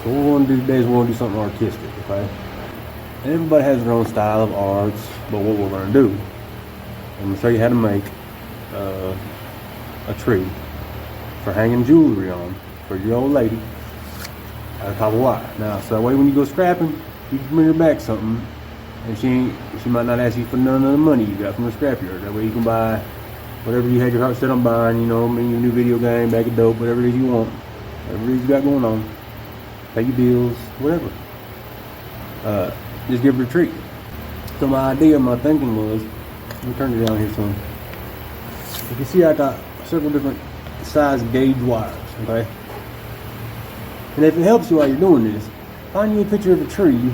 So what we're going to do today is we're going to do something artistic, okay? And everybody has their own style of arts, but what we're going to do, I'm going to show you how to make a tree for hanging jewelry on for your old lady out of copper wire. Now, so that way when you go scrapping, you can bring her back something, and she might not ask you for none of the money you got from the scrapyard. That way you can buy whatever you had your heart set on buying, you know, maybe a new video game, bag of dope, whatever it is you want, whatever it is you got going on, pay your bills, whatever. Just give her a treat. So my thinking was, let me turn it down here some. You can see I got several different size gauge wires, okay? And if it helps you while you're doing this, find you a picture of a tree,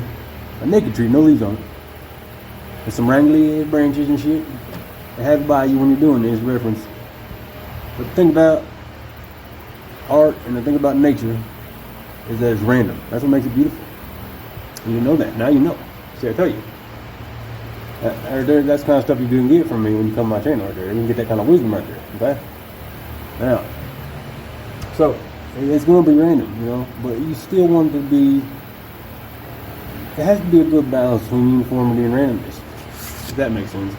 a naked tree, no leaves on it, with some wrangly branches and shit, and have it by you when you're doing this reference. But the thing about art and the thing about nature is that it's random. That's what makes it beautiful. And you know that. Now you know. See, I tell you. That's the kind of stuff you can get from me when you come to my channel right there. You can get that kind of wisdom right there. Okay? Now, so, it's going to be random, you know, but you still want it to be, it has to be a good balance between uniformity and randomness, if that makes sense.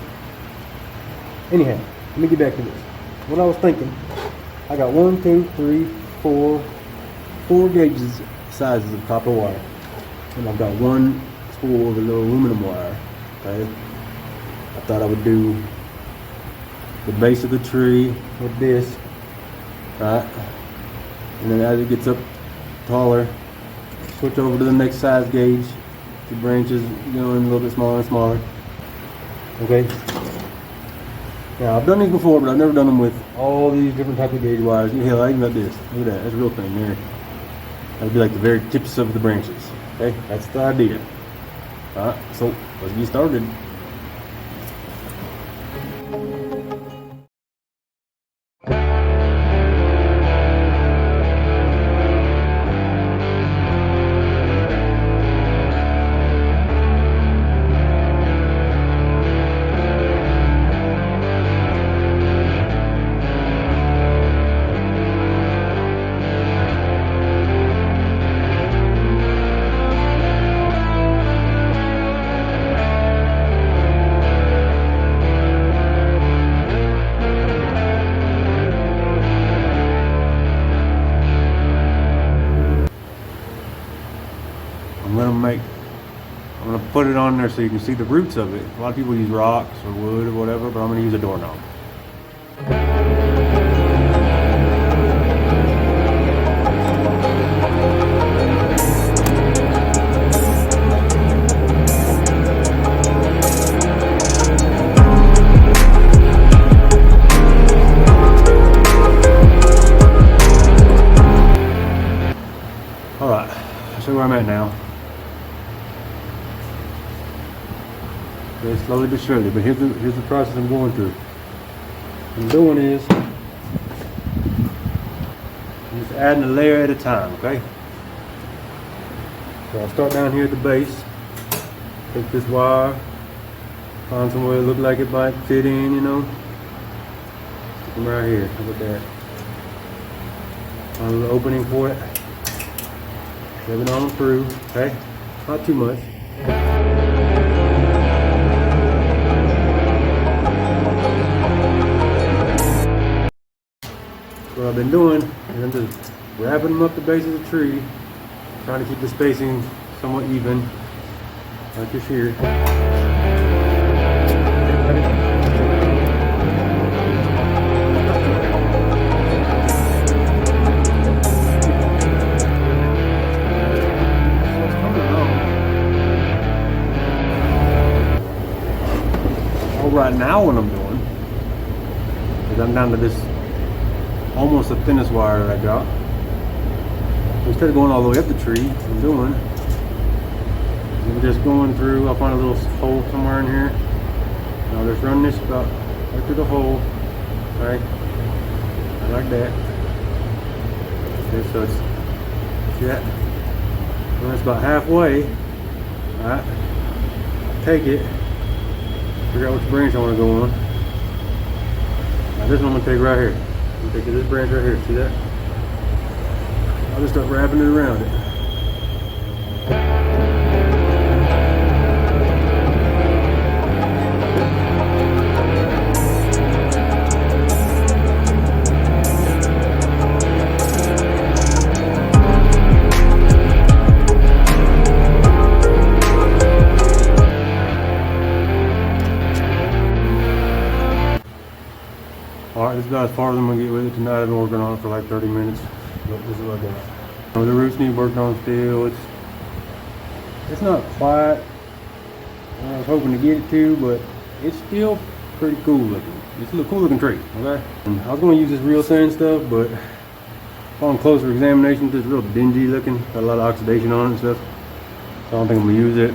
Anyhow, let me get back to this. What I was thinking, I got 1, 2, 3, 4 gauges sizes of copper wire, and I've got one spool of the little aluminum wire. Okay, I thought I would do the base of the tree with this, right? And then as it gets up taller, switch over to the next size gauge. The branches going a little bit smaller and smaller. Okay. Now I've done these before, but I've never done them with all these different types of gauge wires. Hell, I even got this. Look at that. That's a real thing there. That would be like the very tips of the branches. Okay, that's the idea. Alright, so let's get started. I'm gonna put it on there so you can see the roots of it. A lot of people use rocks or wood or whatever, but I'm gonna use a doorknob. Alright, I'll show you where I'm at now. Okay, slowly but surely, but here's the process I'm going through. What I'm doing is I'm just adding a layer at a time, okay? So I'll start down here at the base. Take this wire, find somewhere it look like it might fit in, you know. Stick them right here. How about that? Find a little opening for it. Shove it on through, okay? Not too much. What I've been doing is I'm just wrapping them up the base of the tree, trying to keep the spacing somewhat even, like this here. Right now what I'm doing is I'm down to this almost the thinnest wire that I got. So instead of going all the way up the tree, what I'm doing is I'm just going through. I'll find a little hole somewhere in here, and I'll just run this about right through the hole, right, like that. Okay, so it's, see that? When it's about halfway, alright, take it, figure out which branch I want to go on. Now this one I'm going to take right here. I'm going to take this branch right here, see that? I'll just start wrapping it around it. about as far as I'm gonna get with it tonight. I've been working on it for like 30 minutes. But this is what I got. The roots need worked on still. It's not quite what I was hoping to get it to, but it's still pretty cool looking. It's a cool looking tree, okay? And I was gonna use this real sand stuff, but upon closer examination, it's real dingy looking. Got a lot of oxidation on it and stuff. So I don't think I'm gonna use it.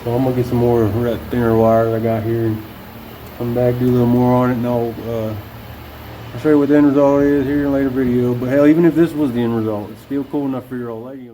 So I'm gonna get some more of that thinner wire that I got here and come back, do a little more on it, and I'll show you what the end result is here in a later video. But hell, even if this was the end result, it's still cool enough for your old lady.